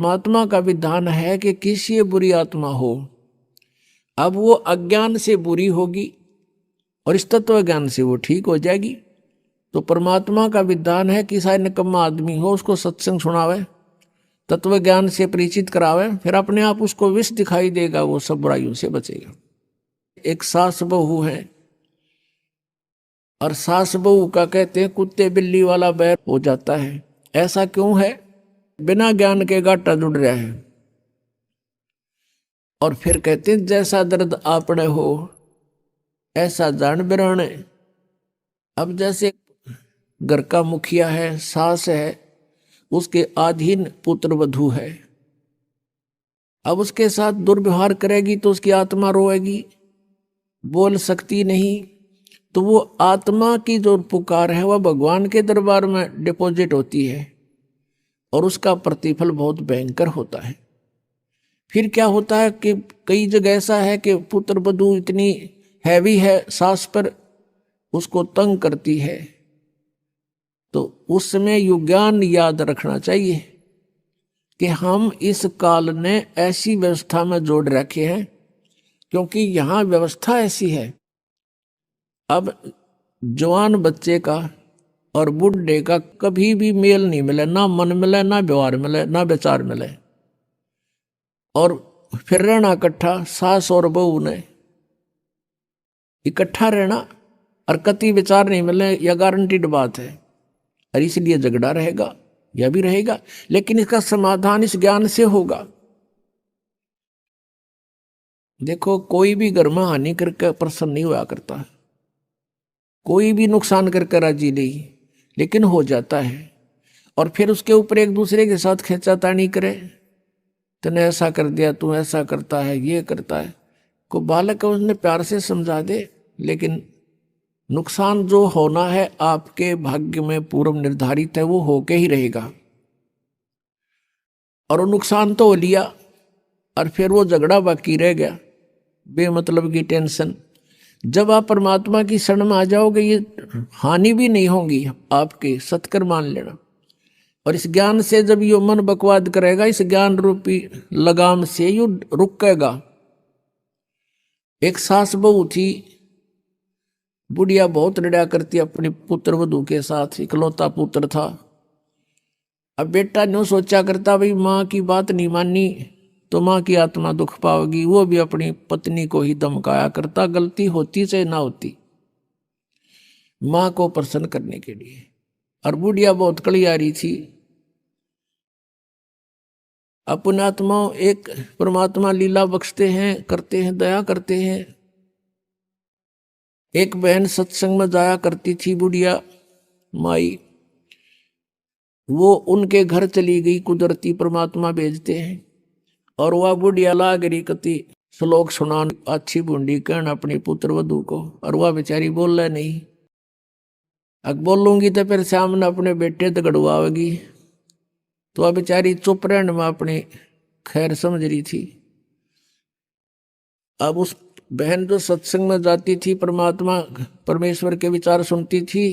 परमात्मा का विधान है कि किसी बुरी आत्मा हो, अब वो अज्ञान से बुरी होगी और इस तत्व ज्ञान से वो ठीक हो जाएगी। तो परमात्मा का विधान है कि सारे निकम्मा आदमी हो उसको सत्संग सुनावे, तत्व ज्ञान से परिचित करावे, फिर अपने आप उसको विष दिखाई देगा, वो सब बुराइयों से बचेगा। एक सास बहू है और सास बहू का कहते हैं कुत्ते बिल्ली वाला बैर हो जाता है। ऐसा क्यों है? बिना ज्ञान के गाटा जुड़ रहा है। और फिर कहते हैं जैसा दर्द आपने हो ऐसा जान बिराने। अब जैसे घर का मुखिया है, सास है, उसके अधीन पुत्र वधू है, अब उसके साथ दुर्व्यवहार करेगी तो उसकी आत्मा रोएगी, बोल सकती नहीं। तो वो आत्मा की जो पुकार है वह भगवान के दरबार में डिपॉजिट होती है और उसका प्रतिफल बहुत भयंकर होता है। फिर क्या होता है कि कई जगह ऐसा है कि पुत्र वधू इतनी हैवी है सास पर, उसको तंग करती है, तो उस समय यु ज्ञान याद रखना चाहिए कि हम इस काल ने ऐसी व्यवस्था में जोड़ रखे हैं, क्योंकि यहाँ व्यवस्था ऐसी है। अब जवान बच्चे का और बूढ़े का कभी भी मेल नहीं मिले, ना मन मिले, ना व्यवहार मिले, ना विचार मिले, और फिर रहना इकट्ठा, सास और बहू ने इकट्ठा रहना और कति विचार नहीं मिले, यह गारंटीड बात है, और इसलिए झगड़ा रहेगा, यह भी रहेगा। लेकिन इसका समाधान इस ज्ञान से होगा। देखो कोई भी घर में हानि करके प्रसन्न नहीं हुआ करता, कोई भी नुकसान करके राजी नहीं, लेकिन हो जाता है। और फिर उसके ऊपर एक दूसरे के साथ खींचातानी करे, तूने ऐसा कर दिया, तू ऐसा करता है, ये करता है। को बालक को उसने प्यार से समझा दे, लेकिन नुकसान जो होना है आपके भाग्य में पूर्व निर्धारित है, वो होके ही रहेगा। और वो नुकसान तो हो लिया और फिर वो झगड़ा बाकी रह गया, बेमतलब की टेंशन। जब आप परमात्मा की शरण में आ जाओगे ये हानि भी नहीं होगी आपके, सत्कर मान लेना। और इस ज्ञान से जब यो मन बकवाद करेगा, इस ज्ञान रूपी लगाम से यू रुकेगा। एक सास बहू थी, बुढ़िया बहुत लड़ा करती अपने पुत्र वधू के साथ, इकलौता पुत्र था। अब बेटा न्यू सोचा करता भाई माँ की बात नहीं मानी तो माँ की आत्मा दुख पाओगी, वो भी अपनी पत्नी को ही धमकाया करता, गलती होती चाहे ना होती, माँ को प्रसन्न करने के लिए। और बुढ़िया बहुत कलियारी थी। अपने आत्मा एक परमात्मा लीला बख्शते हैं, करते हैं, दया करते हैं। एक बहन सत्संग में जाया करती थी बुढ़िया माई, वो उनके घर चली गई, कुदरती परमात्मा भेजते हैं। और वह बुढ़िया लागरी कति श्लोक सुनान अच्छी बूंदी कहन अपनी पुत्र वधू को, और वह बेचारी बोल रहा नहीं। अब बोलूंगी तो फिर सामने अपने बेटे दगड़वाएगी, तो वह बेचारी चुप रहने में अपनी खैर समझ रही थी। अब उस बहन जो सत्संग में जाती थी, परमात्मा परमेश्वर के विचार सुनती थी,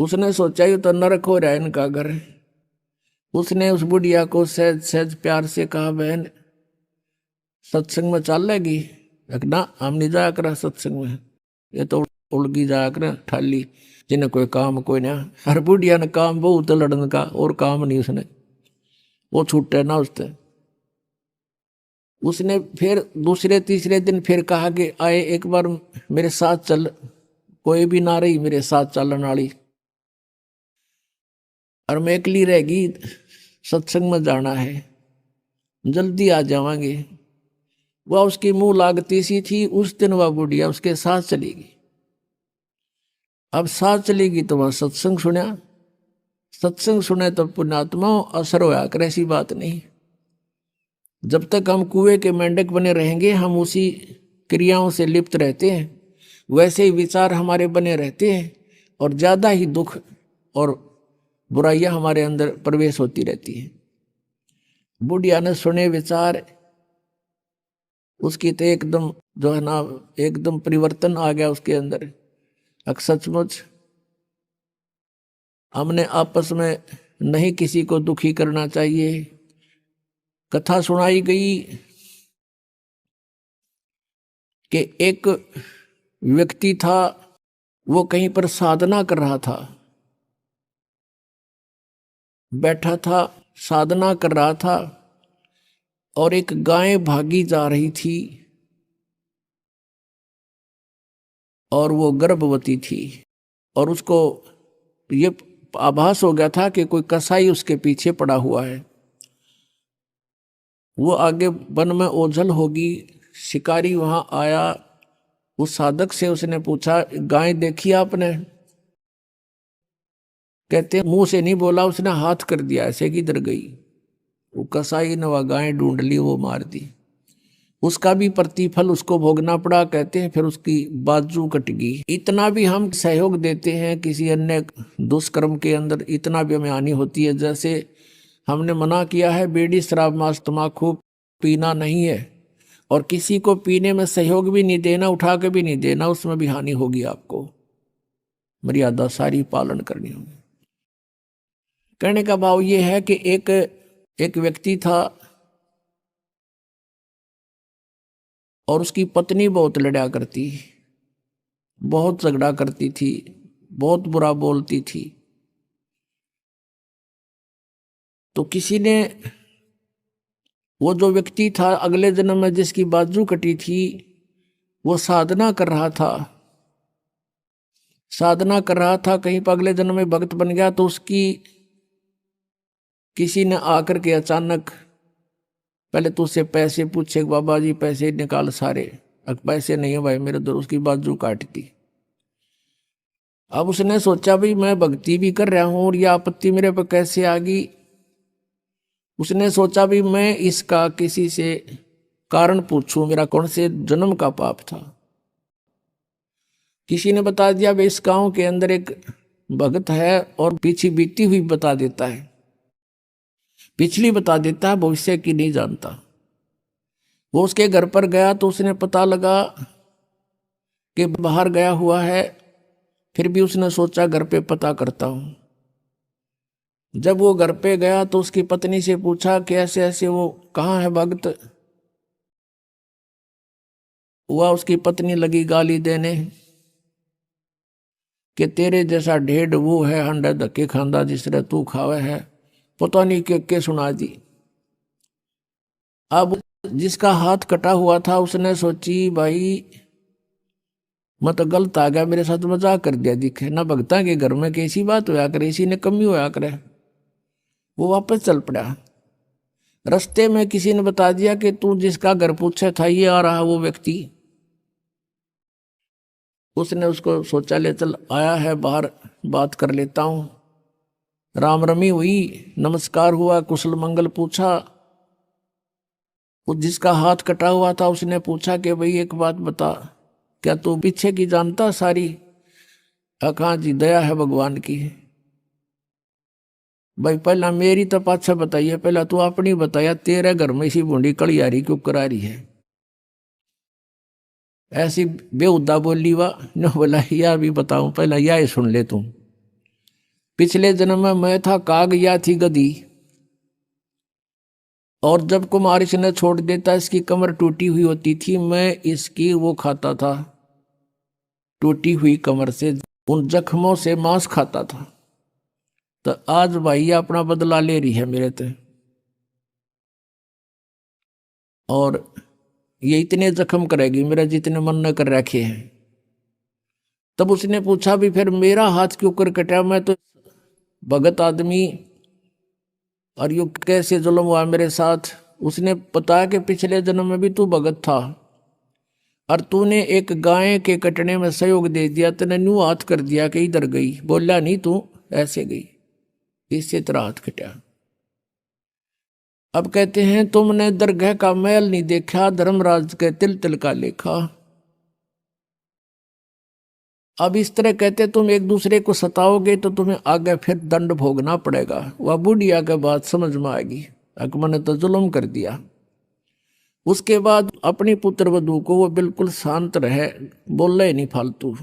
उसने सोचा ये तो नरक हो रहा है इनका घर। उसने उस बुढ़िया को सहज सहज प्यार से कहा, बहन सत्संग में चल लेगी? ना हम नहीं जाया करा सत्संग में, ये तो उलगी जाया कर ठाली, जिन्हें कोई काम कोई ना। हर बुढ़िया ने काम बहुत लड़ने का, और काम नहीं उसने, वो छूटे ना उससे। उसने फिर दूसरे तीसरे दिन फिर कहा कि आए एक बार मेरे साथ चल, कोई भी ना रही मेरे साथ चलने वाली, और मैं अकेली रहेगी, सत्संग में जाना है, जल्दी आ जावांगे। वह उसकी मुंह लागती सी थी, उस दिन वह बुढ़िया उसके साथ चलेगी। अब साथ चलेगी तो वह सत्संग सुना, सत्संग सुने तो पुण्यात्मा असर होया कर, ऐसी बात नहीं। जब तक हम कुएं के मेंढक बने रहेंगे, हम उसी क्रियाओं से लिप्त रहते हैं, वैसे ही विचार हमारे बने रहते हैं, और ज्यादा ही दुख और बुराइयां हमारे अंदर प्रवेश होती रहती है। बुढ़िया ने सुने विचार, उसकी तो एकदम जो है ना, एकदम परिवर्तन आ गया उसके अंदर। सचमुच हमने आपस में नहीं किसी को दुखी करना चाहिए, कथा सुनाई गई कि एक व्यक्ति था, वो कहीं पर साधना कर रहा था, बैठा था, साधना कर रहा था, और एक गाय भागी जा रही थी और वो गर्भवती थी, और उसको ये आभास हो गया था कि कोई कसाई उसके पीछे पड़ा हुआ है। वो आगे वन में ओझल होगी, शिकारी वहां आया, उस साधक से उसने पूछा, गाय देखी आपने? कहते मुंह से नहीं बोला, उसने हाथ कर दिया, ऐसे किधर गई? वो कसाई ने वह गाय ढूंढ ली, वो मार दी। उसका भी प्रतिफल उसको भोगना पड़ा। कहते हैं फिर उसकी बाजू कट गई। इतना भी हम सहयोग देते हैं किसी अन्य दुष्कर्म के अंदर, इतना भी हमें हानि होती है। जैसे हमने मना किया है बीड़ी शराब मांस तम्बाकू पीना नहीं है, और किसी को पीने में सहयोग भी नहीं देना, उठा के भी नहीं देना, उसमें भी हानि होगी। आपको मर्यादा सारी पालन करनी होगी। कहने का भाव ये है कि एक व्यक्ति था और उसकी पत्नी बहुत लड़ा करती, बहुत झगड़ा करती थी, बहुत बुरा बोलती थी। तो किसी ने, वो जो व्यक्ति था अगले जन्म में जिसकी बाजू कटी थी, वो साधना कर रहा था, साधना कर रहा था, कहीं पर अगले जन्म में भक्त बन गया। तो उसकी किसी ने आकर के अचानक पहले तो उससे पैसे पूछे, बाबा जी पैसे निकाल सारे। अब पैसे नहीं है भाई मेरे दर, उसकी बाजू काट दी। अब उसने सोचा भाई मैं भक्ति भी कर रहा हूं और यह आपत्ति मेरे पर कैसे आ गई। उसने सोचा भी मैं इसका किसी से कारण पूछूं, मेरा कौन से जन्म का पाप था। किसी ने बता दिया भाई इस गांव के अंदर एक भगत है और पीछे बीती हुई बता देता है, पिछली बता देता है, भविष्य की नहीं जानता। वो उसके घर पर गया तो उसने पता लगा कि बाहर गया हुआ है। फिर भी उसने सोचा घर पे पता करता हूं। जब वो घर पे गया तो उसकी पत्नी से पूछा कि ऐसे ऐसे वो कहाँ है भक्त हुआ। उसकी पत्नी लगी गाली देने कि तेरे जैसा ढेड वो है, हंडा धक्के खांदा जिस तरह तू खावे है, पता नहीं के सुना दी। अब जिसका हाथ कटा हुआ था उसने सोची भाई मैं तो गलत आ गया, मेरे साथ मजाक कर दिया, दिखे ना भगता के घर में कैसी बात होया करे, इसी ने कमी होया करे। वो वापस चल पड़ा। रास्ते में किसी ने बता दिया कि तू जिसका घर पूछा था ये आ रहा वो व्यक्ति। उसने उसको सोचा ले चल आया है बाहर, बात कर लेता हूं। राम रमी हुई, नमस्कार हुआ, कुशल मंगल पूछा। वो जिसका हाथ कटा हुआ था उसने पूछा कि भाई एक बात बता, क्या तू पीछे की जानता सारी? हाँ जी, दया है भगवान की। भाई पहला मेरी तो पाछा बताइए, पहला तू अपनी बताया, तेरे घर में इसी बूंदी कलियारी क्यों करा रही है? ऐसी बेहुदा बोली वाह न। बोला यह भी बताऊं, पहला यह सुन ले तू। पिछले जन्म में मैं था काग, या थी गधी, और जब कुमार इसने छोड़ देता इसकी कमर टूटी हुई होती थी, मैं इसकी वो खाता था, टूटी हुई कमर से उन जख्मों से मांस खाता था। तो आज भाई अपना बदला ले रही है मेरे ते, और ये इतने जख्म करेगी मेरा जितने मन न कर रखे हैं। तब उसने पूछा भी फिर मेरा हाथ क्यों कर कटा, मैं तो भगत आदमी, और यू कैसे जुल्म हुआ मेरे साथ? उसने बताया कि पिछले जन्म में भी तू भगत था और तूने एक गाय के कटने में सहयोग दे दिया, तूने न्यू हाथ कर दिया कि इधर गई, बोला नहीं तू ऐसे गई, इससे तेरा हाथ कटा। अब कहते हैं तुमने दरगाह का मैल नहीं देखा, धर्मराज के तिल तिल का लेखा। अब इस तरह कहते तुम एक दूसरे को सताओगे तो तुम्हें आगे फिर दंड भोगना पड़ेगा। वह बुढ़िया के बात समझ में आएगी, अकबर ने तो जुल्म कर दिया। उसके बाद अपनी पुत्र वधू को वो बिल्कुल शांत रहे, बोले नहीं फालतू।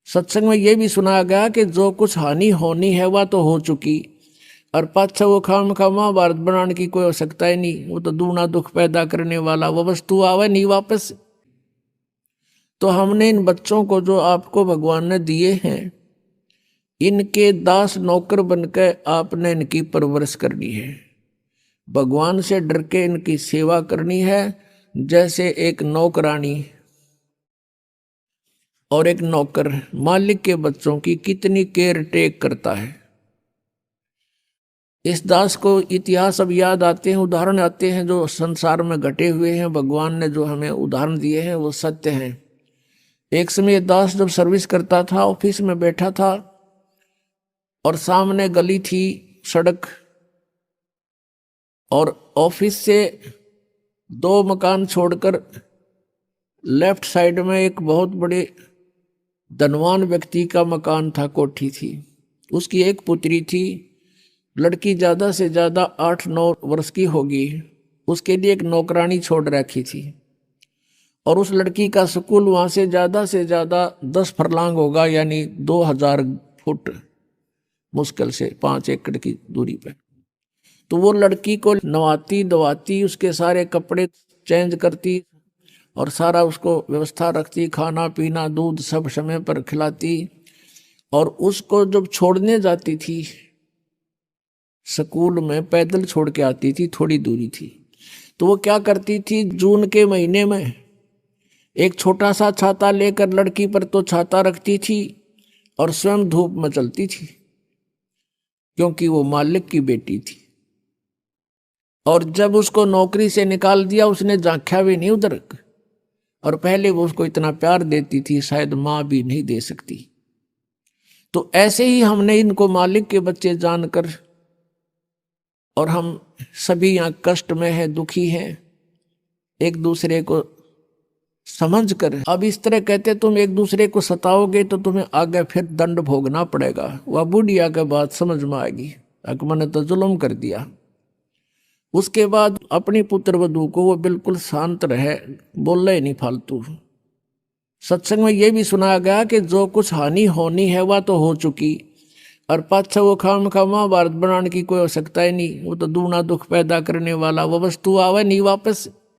सत्संग में ये भी सुनाया गया कि जो कुछ हानि होनी है वह तो हो चुकी, और पाछा वो खाम खा महाभारत बनाने की कोई आवश्यकता ही नहीं, वो तो दूना दुख पैदा करने वाला वो वस्तु आवे नहीं वापस। तो हमने इन बच्चों को जो आपको भगवान ने दिए हैं, इनके दास नौकर बनकर आपने इनकी परवरिश करनी है, भगवान से डर के इनकी सेवा करनी है। जैसे एक नौकरानी और एक नौकर मालिक के बच्चों की कितनी केयर टेक करता है। इस दास को इतिहास अब याद आते हैं, उदाहरण आते हैं जो संसार में घटे हुए हैं, भगवान ने जो हमें उदाहरण दिए हैं वो सत्य हैं। एक समय दास जब सर्विस करता था, ऑफिस में बैठा था और सामने गली थी, सड़क, और ऑफिस से 2 मकान छोड़कर लेफ्ट साइड में एक बहुत बड़े धनवान व्यक्ति का मकान था, कोठी थी। उसकी एक पुत्री थी, लड़की ज़्यादा से ज़्यादा 8-9 वर्ष की होगी। उसके लिए एक नौकरानी छोड़ रखी थी और उस लड़की का स्कूल वहाँ से ज़्यादा 10 फरलांग होगा, यानी 2000 फुट, मुश्किल से 5 एकड़ की दूरी पे। तो वो लड़की को नवाती धवाती, उसके सारे कपड़े चेंज करती और सारा उसको व्यवस्था रखती, खाना पीना दूध सब समय पर खिलाती। और उसको जब छोड़ने जाती थी स्कूल में, पैदल छोड़ के आती थी, थोड़ी दूरी थी, तो वो क्या करती थी, जून के महीने में एक छोटा सा छाता लेकर लड़की पर तो छाता रखती थी और स्वयं धूप में चलती थी, क्योंकि वो मालिक की बेटी थी। और जब उसको नौकरी से निकाल दिया, उसने झांका भी नहीं उधर, और पहले वो उसको इतना प्यार देती थी, शायद माँ भी नहीं दे सकती। तो ऐसे ही हमने इनको मालिक के बच्चे जानकर, और हम सभी यहाँ कष्ट में हैं, दुखी हैं, एक दूसरे को समझकर, अब इस तरह कहते तुम एक दूसरे को सताओगे तो तुम्हें आगे फिर दंड भोगना पड़ेगा। वह बुढ़िया के बाद समझ में आएगी, अकबर ने तो जुल्म कर दिया। उसके बाद अपनी पुत्र वधू को वो बिल्कुल शांत रहे, बोले ही नहीं फालतू। सत्संग में ये भी सुनाया गया कि जो कुछ हानि होनी है वह तो हो चुकी, और पाछा वो खाम खा महाभारत बनाने की कोई आवश्यकता ही नहीं, वो तो दूना दुख पैदा करने वाला वो वस्तु आवे नहीं वापस।